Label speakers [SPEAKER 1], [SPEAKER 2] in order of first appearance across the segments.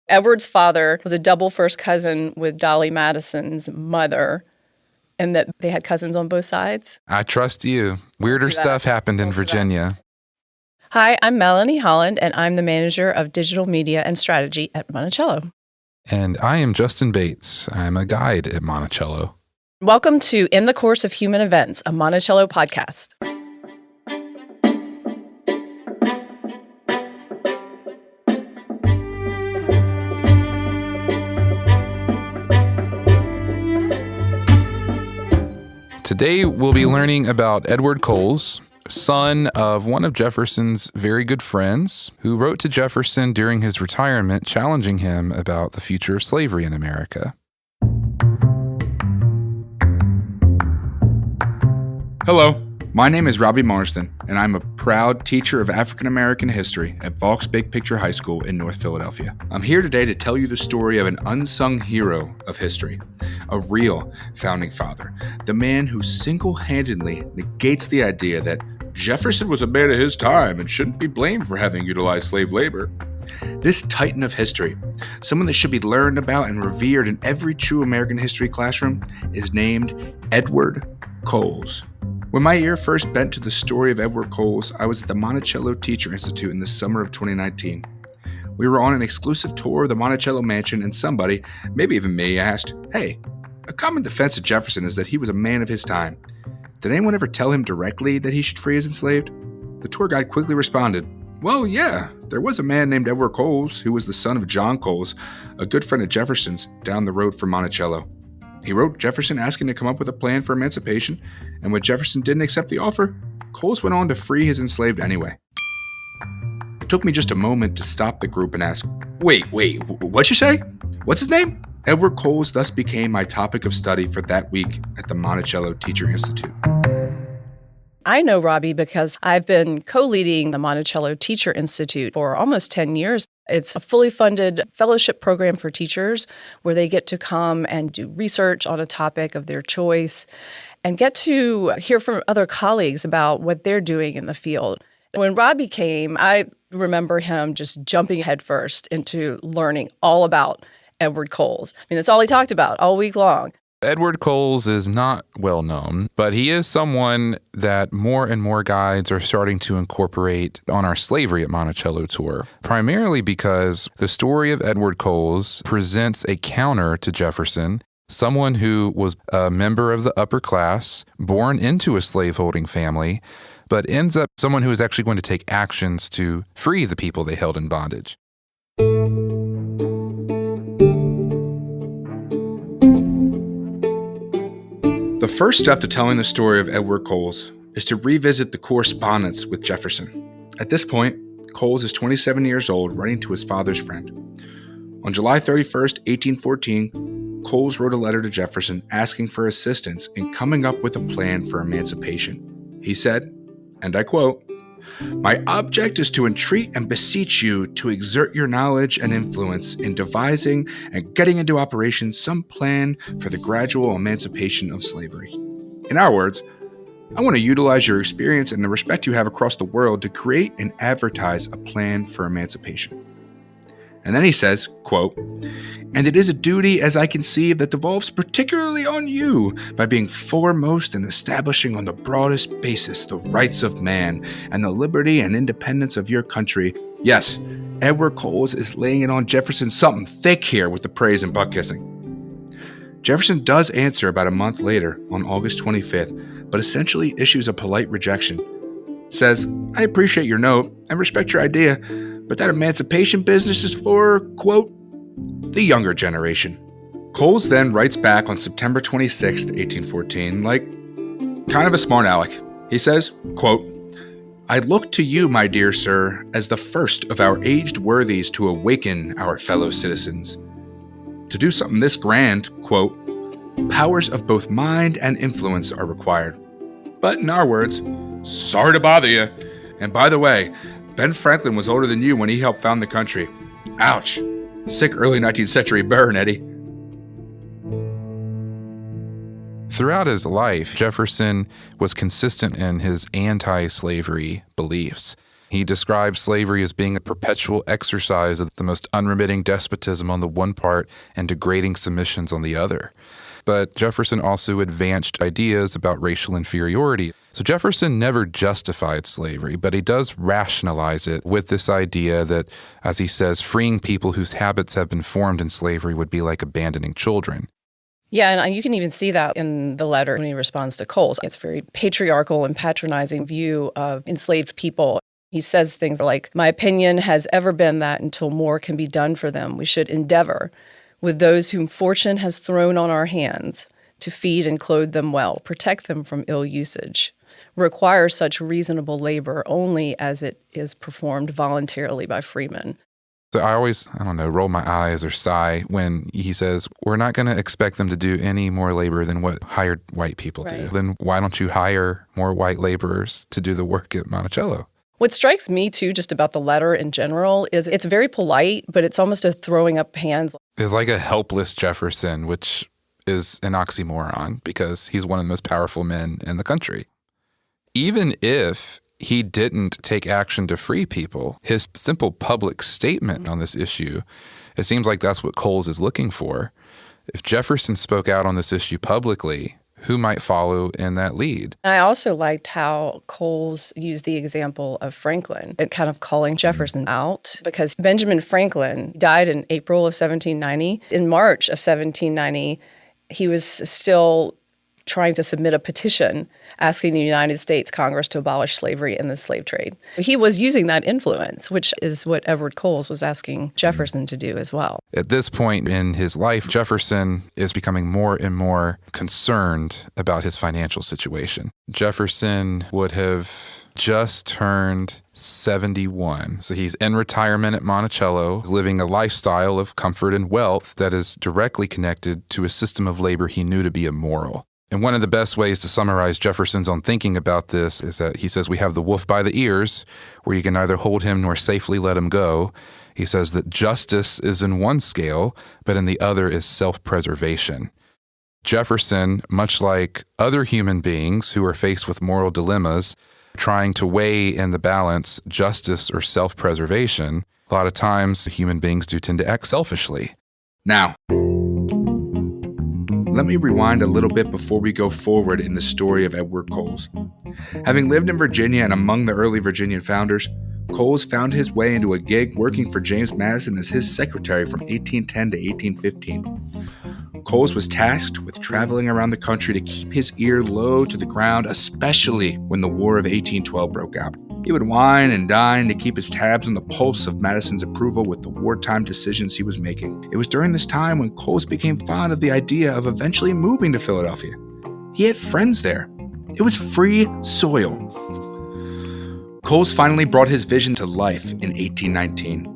[SPEAKER 1] Edward's father was a double first cousin with Dolly Madison's mother, and that they had cousins on both sides.
[SPEAKER 2] I trust you. Weirder stuff happened in Virginia.
[SPEAKER 1] Hi, I'm Melanie Holland, and I'm the manager of digital media and strategy at Monticello.
[SPEAKER 2] And I am Justin Bates. I'm a guide at Monticello.
[SPEAKER 1] Welcome to In the Course of Human Events, a Monticello podcast.
[SPEAKER 2] Today, we'll be learning about Edward Coles, son of one of Jefferson's very good friends, who wrote to Jefferson during his retirement, challenging him about the future of slavery in America.
[SPEAKER 3] Hello, my name is Robbie Marsden, and I'm a proud teacher of African American history at Vaux Big Picture High School in North Philadelphia. I'm here today to tell you the story of an unsung hero of history, a real founding father, the man who single-handedly negates the idea that Jefferson was a man of his time and shouldn't be blamed for having utilized slave labor. This titan of history, someone that should be learned about and revered in every true American history classroom, is named Edward Coles. When my ear first bent to the story of Edward Coles, I was at the Monticello Teacher Institute in the summer of 2019. We were on an exclusive tour of the Monticello mansion, and somebody, maybe even me, asked, "Hey, a common defense of Jefferson is that he was a man of his time. Did anyone ever tell him directly that he should free his enslaved?" The tour guide quickly responded, "Well, yeah, there was a man named Edward Coles who was the son of John Coles, a good friend of Jefferson's, down the road from Monticello. He wrote Jefferson asking to come up with a plan for emancipation, and when Jefferson didn't accept the offer, Coles went on to free his enslaved anyway." It took me just a moment to stop the group and ask, Wait, what'd you say? What's his name? Edward Coles thus became my topic of study for that week at the Monticello Teacher Institute.
[SPEAKER 1] I know Robbie because I've been co-leading the Monticello Teacher Institute for almost 10 years. It's a fully funded fellowship program for teachers where they get to come and do research on a topic of their choice and get to hear from other colleagues about what they're doing in the field. When Robbie came, I remember him just jumping headfirst into learning all about Edward Coles. I mean, that's all he talked about all week long.
[SPEAKER 2] Edward Coles is not well known, but he is someone that more and more guides are starting to incorporate on our Slavery at Monticello tour, primarily because the story of Edward Coles presents a counter to Jefferson, someone who was a member of the upper class, born into a slaveholding family, but ends up someone who is actually going to take actions to free the people they held in bondage.
[SPEAKER 3] The first step to telling the story of Edward Coles is to revisit the correspondence with Jefferson. At this point, Coles is 27 years old, writing to his father's friend. On July 31st, 1814, Coles wrote a letter to Jefferson asking for assistance in coming up with a plan for emancipation. He said, and I quote, "My object is to entreat and beseech you to exert your knowledge and influence in devising and getting into operation some plan for the gradual emancipation of slavery." In our words, I want to utilize your experience and the respect you have across the world to create and advertise a plan for emancipation. And then he says, quote, "And it is a duty as I conceive that devolves particularly on you by being foremost in establishing on the broadest basis the rights of man and the liberty and independence of your country." Yes, Edward Coles is laying it on Jefferson something thick here with the praise and butt kissing. Jefferson does answer about a month later on August 25th, but essentially issues a polite rejection. Says, "I appreciate your note and respect your idea, but that emancipation business is for, quote, the younger generation." Coles then writes back on September 26th, 1814, like kind of a smart aleck. He says, quote, "I look to you, my dear sir, as the first of our aged worthies to awaken our fellow citizens. To do something this grand, quote, powers of both mind and influence are required. But in our words, sorry to bother you. And by the way, Ben Franklin was older than you when he helped found the country. Ouch. Sick early 19th century burn, Eddie."
[SPEAKER 2] Throughout his life, Jefferson was consistent in his anti-slavery beliefs. He describes slavery as being a perpetual exercise of the most unremitting despotism on the one part and degrading submissions on the other. But Jefferson also advanced ideas about racial inferiority. So Jefferson never justified slavery, but he does rationalize it with this idea that, as he says, freeing people whose habits have been formed in slavery would be like abandoning children.
[SPEAKER 1] Yeah, and you can even see that in the letter when he responds to Coles. It's a very patriarchal and patronizing view of enslaved people. He says things like, "My opinion has ever been that until more can be done for them, we should endeavor, with those whom fortune has thrown on our hands, to feed and clothe them well, protect them from ill usage, require such reasonable labor only as it is performed voluntarily by freemen."
[SPEAKER 2] So I always, roll my eyes or sigh when he says, we're not going to expect them to do any more labor than what hired white people do. Then why don't you hire more white laborers to do the work at Monticello?
[SPEAKER 1] What strikes me, too, just about the letter in general is it's very polite, but it's almost a throwing up hands.
[SPEAKER 2] It's like a helpless Jefferson, which is an oxymoron because he's one of the most powerful men in the country. Even if he didn't take action to free people, his simple public statement on this issue, it seems like that's what Coles is looking for. If Jefferson spoke out on this issue publicly, who might follow in that lead?
[SPEAKER 1] I also liked how Coles used the example of Franklin and kind of calling Jefferson out, because Benjamin Franklin died in April of 1790. In March of 1790, he was still trying to submit a petition asking the United States Congress to abolish slavery and the slave trade. He was using that influence, which is what Edward Coles was asking Jefferson to do as well.
[SPEAKER 2] At this point in his life, Jefferson is becoming more and more concerned about his financial situation. Jefferson would have just turned 71. So he's in retirement at Monticello, living a lifestyle of comfort and wealth that is directly connected to a system of labor he knew to be immoral. And one of the best ways to summarize Jefferson's own thinking about this is that he says we have the wolf by the ears, where you can neither hold him nor safely let him go. He says that justice is in one scale, but in the other is self-preservation. Jefferson, much like other human beings who are faced with moral dilemmas, trying to weigh in the balance justice or self-preservation, a lot of times human beings do tend to act selfishly.
[SPEAKER 3] Now, let me rewind a little bit before we go forward in the story of Edward Coles. Having lived in Virginia and among the early Virginian founders, Coles found his way into a gig working for James Madison as his secretary from 1810 to 1815. Coles was tasked with traveling around the country to keep his ear low to the ground, especially when the War of 1812 broke out. He would wine and dine to keep his tabs on the pulse of Madison's approval with the wartime decisions he was making. It was during this time when Coles became fond of the idea of eventually moving to Philadelphia. He had friends there. It was free soil. Coles finally brought his vision to life in 1819.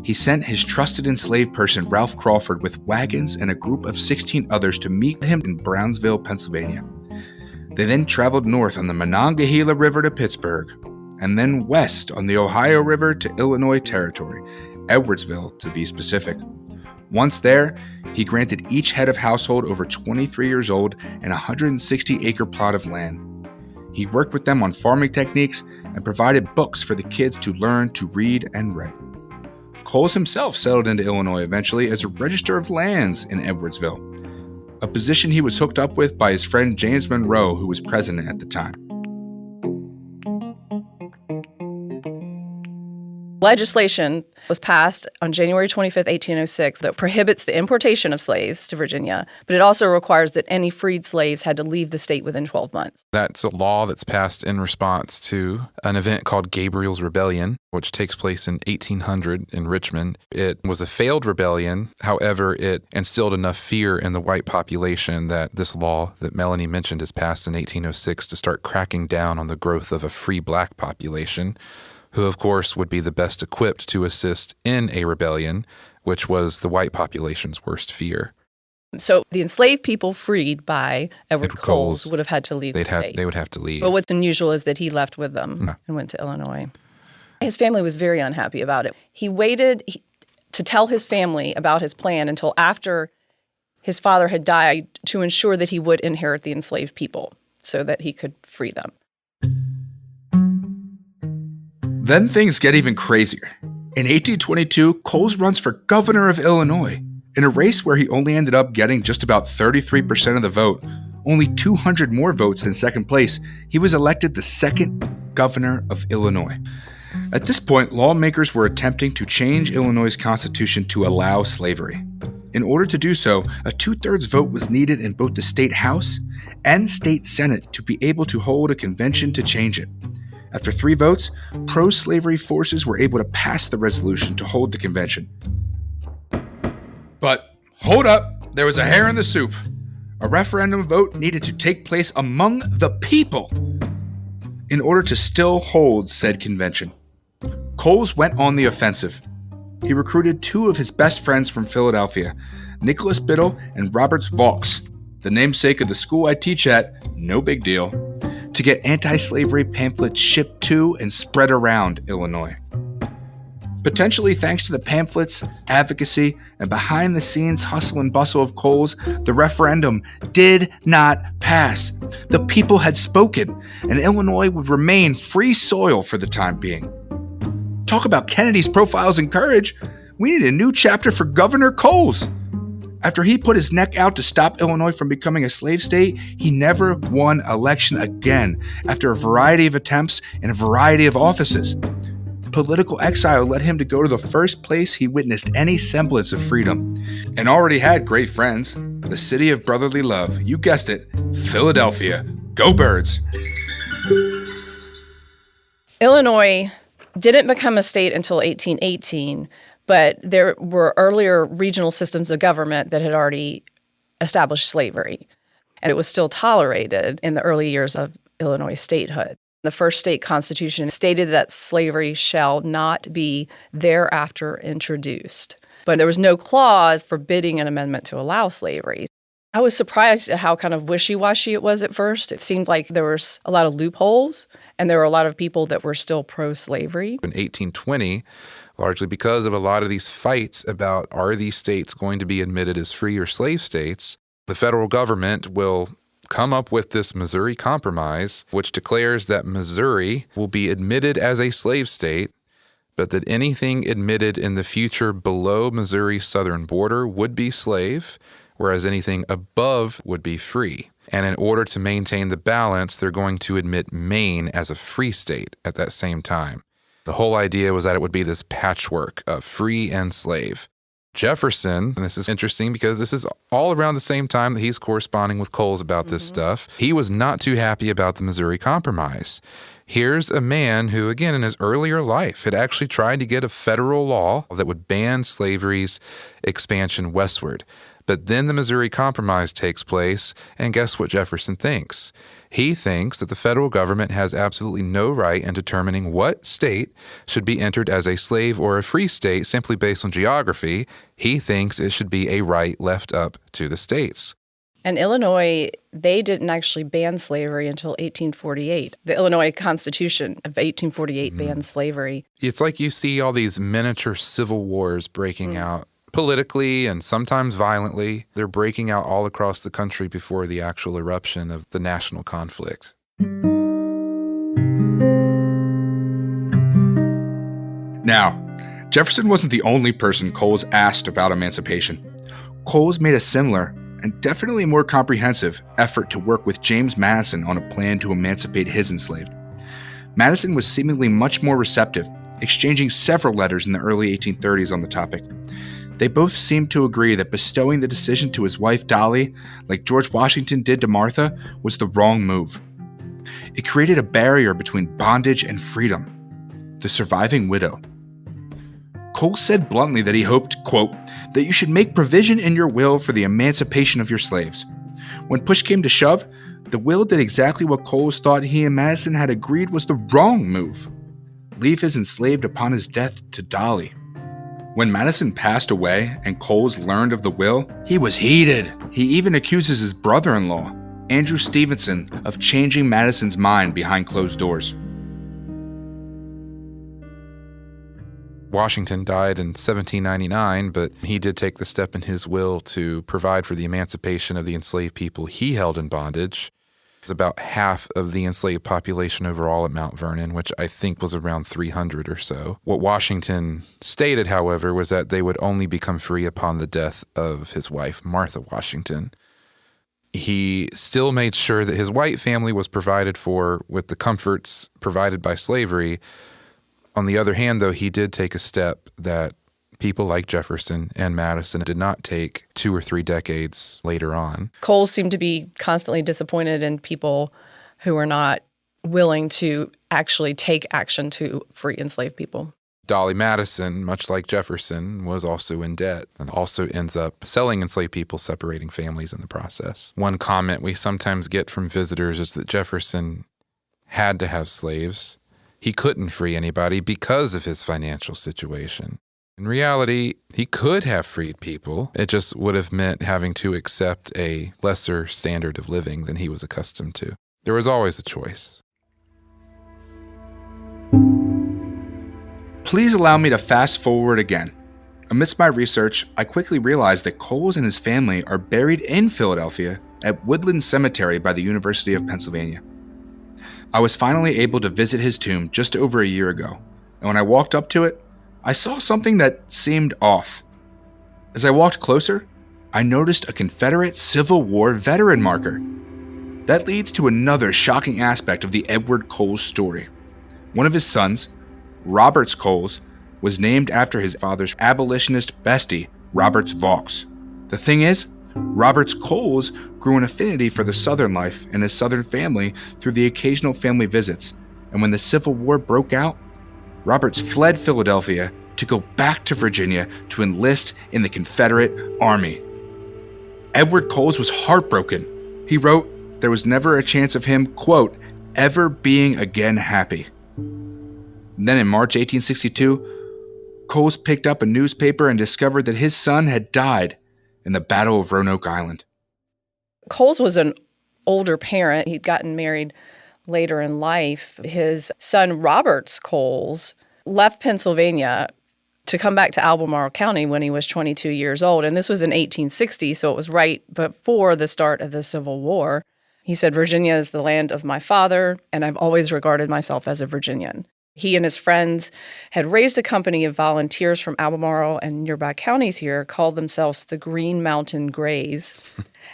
[SPEAKER 3] He sent his trusted enslaved person, Ralph Crawford, with wagons and a group of 16 others to meet him in Brownsville, Pennsylvania. They then traveled north on the Monongahela River to Pittsburgh, and then west on the Ohio River to Illinois Territory, Edwardsville to be specific. Once there, he granted each head of household over 23 years old an 160-acre plot of land. He worked with them on farming techniques and provided books for the kids to learn to read and write. Coles himself settled into Illinois eventually as a register of lands in Edwardsville, a position he was hooked up with by his friend James Monroe, who was president at the time.
[SPEAKER 1] Legislation was passed on January 25th, 1806, that prohibits the importation of slaves to Virginia, but it also requires that any freed slaves had to leave the state within 12 months.
[SPEAKER 2] That's a law that's passed in response to an event called Gabriel's Rebellion, which takes place in 1800 in Richmond. It was a failed rebellion. However, it instilled enough fear in the white population that this law that Melanie mentioned is passed in 1806 to start cracking down on the growth of a free black population, who, of course, would be the best equipped to assist in a rebellion, which was the white population's worst fear.
[SPEAKER 1] So the enslaved people freed by Edward Coles would have had to leave the state.
[SPEAKER 2] They would have to leave.
[SPEAKER 1] But what's unusual is that he left with them and went to Illinois. His family was very unhappy about it. He waited to tell his family about his plan until after his father had died to ensure that he would inherit the enslaved people so that he could free them.
[SPEAKER 3] Then things get even crazier. In 1822, Coles runs for governor of Illinois. In a race where he only ended up getting just about 33% of the vote, only 200 more votes than second place, he was elected the second governor of Illinois. At this point, lawmakers were attempting to change Illinois' constitution to allow slavery. In order to do so, a 2/3 vote was needed in both the state House and state Senate to be able to hold a convention to change it. After 3 votes, pro-slavery forces were able to pass the resolution to hold the convention. But hold up, there was a hair in the soup. A referendum vote needed to take place among the people in order to still hold said convention. Coles went on the offensive. He recruited 2 of his best friends from Philadelphia, Nicholas Biddle and Robert Vaux, the namesake of the school I teach at, no big deal, to get anti-slavery pamphlets shipped to and spread around Illinois. Potentially thanks to the pamphlets, advocacy, and behind-the-scenes hustle and bustle of Coles, the referendum did not pass. The people had spoken, and Illinois would remain free soil for the time being. Talk about Kennedy's profiles and courage. We need a new chapter for Governor Coles. After he put his neck out to stop Illinois from becoming a slave state, he never won election again after a variety of attempts in a variety of offices. Political exile led him to go to the first place he witnessed any semblance of freedom, and already had great friends, the city of brotherly love. You guessed it, Philadelphia. Go Birds!
[SPEAKER 1] Illinois didn't become a state until 1818, but there were earlier regional systems of government that had already established slavery, and it was still tolerated in the early years of Illinois statehood. The first state constitution stated that slavery shall not be thereafter introduced, but there was no clause forbidding an amendment to allow slavery. I was surprised at how kind of wishy-washy it was at first. It seemed like there was a lot of loopholes, and there were a lot of people that were still pro-slavery.
[SPEAKER 2] In 1820, largely because of a lot of these fights about are these states going to be admitted as free or slave states, the federal government will come up with this Missouri Compromise, which declares that Missouri will be admitted as a slave state, but that anything admitted in the future below Missouri's southern border would be slave, whereas anything above would be free. And in order to maintain the balance, they're going to admit Maine as a free state at that same time. The whole idea was that it would be this patchwork of free and slave. Jefferson, and this is interesting because this is all around the same time that he's corresponding with Coles about this stuff, he was not too happy about the Missouri Compromise. Here's a man who, again, in his earlier life, had actually tried to get a federal law that would ban slavery's expansion westward. But then the Missouri Compromise takes place, and guess what Jefferson thinks? He thinks that the federal government has absolutely no right in determining what state should be entered as a slave or a free state simply based on geography. He thinks it should be a right left up to the states.
[SPEAKER 1] And Illinois, they didn't actually ban slavery until 1848. The Illinois Constitution of 1848 banned slavery.
[SPEAKER 2] It's like you see all these miniature civil wars breaking out politically and sometimes violently. They're breaking out all across the country before the actual eruption of the national conflict.
[SPEAKER 3] Now, Jefferson wasn't the only person Coles asked about emancipation. Coles made a similar and definitely more comprehensive effort to work with James Madison on a plan to emancipate his enslaved. Madison was seemingly much more receptive, exchanging several letters in the early 1830s on the topic. They both seemed to agree that bestowing the decision to his wife Dolly, like George Washington did to Martha, was the wrong move. It created a barrier between bondage and freedom. The surviving widow. Coles said bluntly that he hoped, quote, that you should make provision in your will for the emancipation of your slaves. When push came to shove, the will did exactly what Coles thought he and Madison had agreed was the wrong move. Leave his enslaved upon his death to Dolly. When Madison passed away and Coles learned of the will, he was heated. He even accuses his brother-in-law, Andrew Stevenson, of changing Madison's mind behind closed doors.
[SPEAKER 2] Washington died in 1799, but he did take the step in his will to provide for the emancipation of the enslaved people he held in bondage. It's about half of the enslaved population overall at Mount Vernon, which I think was around 300 or so. What Washington stated, however, was that they would only become free upon the death of his wife, Martha Washington. He still made sure that his white family was provided for with the comforts provided by slavery. On the other hand, though, he did take a step that people like Jefferson and Madison did not take 2 or 3 decades later on.
[SPEAKER 1] Coles seemed to be constantly disappointed in people who were not willing to actually take action to free enslaved people.
[SPEAKER 2] Dolly Madison, much like Jefferson, was also in debt and also ends up selling enslaved people, separating families in the process. One comment we sometimes get from visitors is that Jefferson had to have slaves. He couldn't free anybody because of his financial situation. In reality, he could have freed people. It just would have meant having to accept a lesser standard of living than he was accustomed to. There was always a choice.
[SPEAKER 3] Please allow me to fast forward again. Amidst my research, I quickly realized that Coles and his family are buried in Philadelphia at Woodland Cemetery by the University of Pennsylvania. I was finally able to visit his tomb just over a year ago, and when I walked up to it, I saw something that seemed off. As I walked closer, I noticed a Confederate Civil War veteran marker. That leads to another shocking aspect of the Edward Coles story. One of his sons, Roberts Coles, was named after his father's abolitionist bestie, Roberts Vaux. The thing is, Roberts Coles grew an affinity for the Southern life and his Southern family through the occasional family visits, and when the Civil War broke out, Roberts fled Philadelphia to go back to Virginia to enlist in the Confederate Army. Edward Coles was heartbroken. He wrote there was never a chance of him, quote, ever being again happy. And then in March 1862, Coles picked up a newspaper and discovered that his son had died in the Battle of Roanoke Island.
[SPEAKER 1] Coles was an older parent. He'd gotten married later in life. His son, Roberts Coles, left Pennsylvania to come back to Albemarle County when he was 22 years old. And this was in 1860, so it was right before the start of the Civil War. He said, Virginia is the land of my father, and I've always regarded myself as a Virginian. He and his friends had raised a company of volunteers from Albemarle and nearby counties here, called themselves the Green Mountain Grays,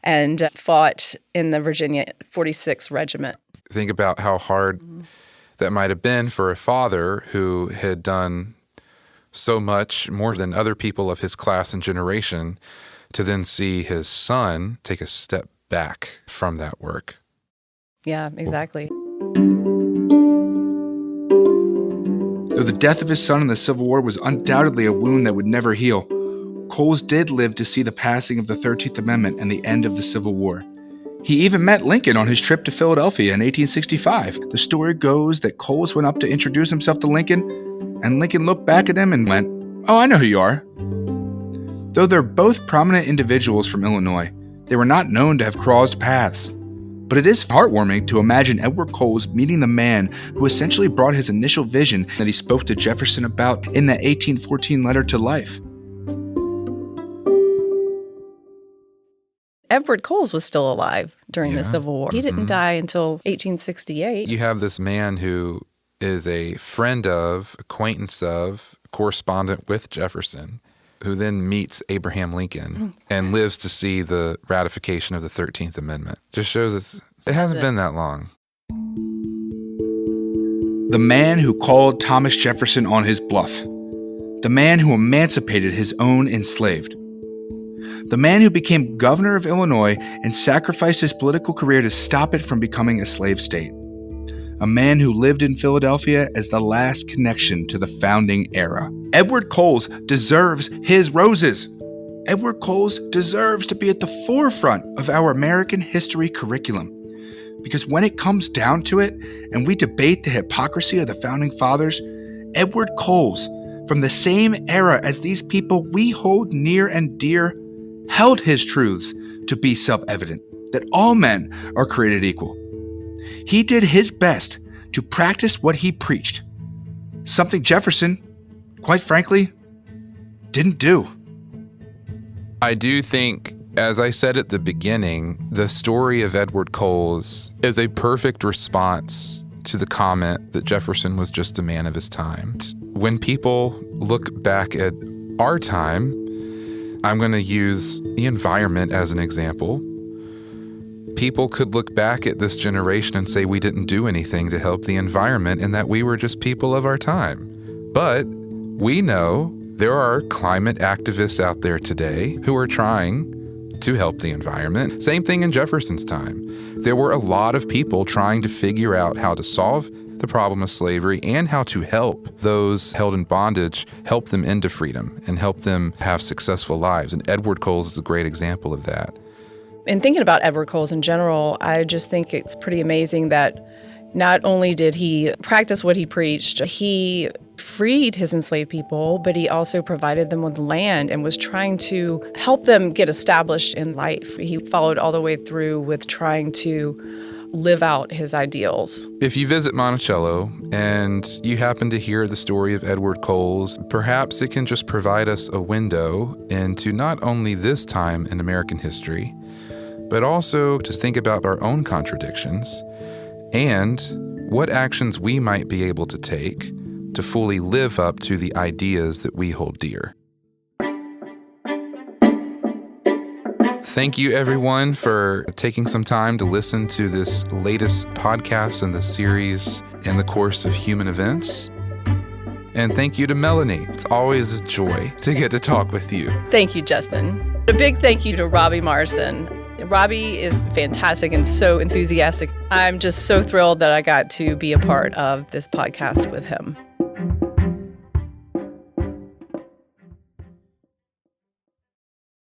[SPEAKER 1] and fought in the Virginia 46th Regiment.
[SPEAKER 2] Think about how hard that might have been for a father who had done so much more than other people of his class and generation to then see his son take a step back from that work.
[SPEAKER 1] Yeah, exactly.
[SPEAKER 3] Though the death of his son in the Civil War was undoubtedly a wound that would never heal, Coles did live to see the passing of the 13th Amendment and the end of the Civil War. He even met Lincoln on his trip to Philadelphia in 1865. The story goes that Coles went up to introduce himself to Lincoln, and Lincoln looked back at him and went, "Oh, I know who you are." Though they're both prominent individuals from Illinois, they were not known to have crossed paths. But it is heartwarming to imagine Edward Coles meeting the man who essentially brought his initial vision that he spoke to Jefferson about in that 1814 letter to life.
[SPEAKER 1] Edward Coles was still alive during the Civil War. He didn't die until 1868.
[SPEAKER 2] You have this man who is a friend of, acquaintance of, correspondent with Jefferson, who then meets Abraham Lincoln and lives to see the ratification of the 13th Amendment. Just shows us it hasn't been that long.
[SPEAKER 3] The man who called Thomas Jefferson on his bluff. The man who emancipated his own enslaved. The man who became governor of Illinois and sacrificed his political career to stop it from becoming a slave state. A man who lived in Philadelphia as the last connection to the founding era. Edward Coles deserves his roses. Edward Coles deserves to be at the forefront of our American history curriculum. Because when it comes down to it, and we debate the hypocrisy of the founding fathers, Edward Coles, from the same era as these people we hold near and dear, held his truths to be self-evident, that all men are created equal. He did his best to practice what he preached, something Jefferson, quite frankly, didn't do.
[SPEAKER 2] I do think As I said at the beginning, the story of Edward Coles is a perfect response to the comment that Jefferson was just a man of his time. When people look back at our time, I'm going to use the environment as an example. People could look back at this generation and say we didn't do anything to help the environment and that we were just people of our time. But we know there are climate activists out there today who are trying to help the environment. Same thing in Jefferson's time. There were a lot of people trying to figure out how to solve the problem of slavery and how to help those held in bondage, help them into freedom and help them have successful lives. And Edward Coles is a great example of that.
[SPEAKER 1] In thinking about Edward Coles in general, I just think it's pretty amazing that not only did he practice what he preached, he freed his enslaved people, but he also provided them with land and was trying to help them get established in life. He followed all the way through with trying to live out his ideals.
[SPEAKER 2] If you visit Monticello and you happen to hear the story of Edward Coles, perhaps it can just provide us a window into not only this time in American history, but also to think about our own contradictions and what actions we might be able to take to fully live up to the ideas that we hold dear. Thank you, everyone, for taking some time to listen to this latest podcast in the series In the Course of Human Events. And thank you to Melanie. It's always a joy to get to talk with you.
[SPEAKER 1] Thank you, Justin. A big thank you to Robbie Marsden. Robbie is fantastic and so enthusiastic. I'm just so thrilled that I got to be a part of this podcast with him.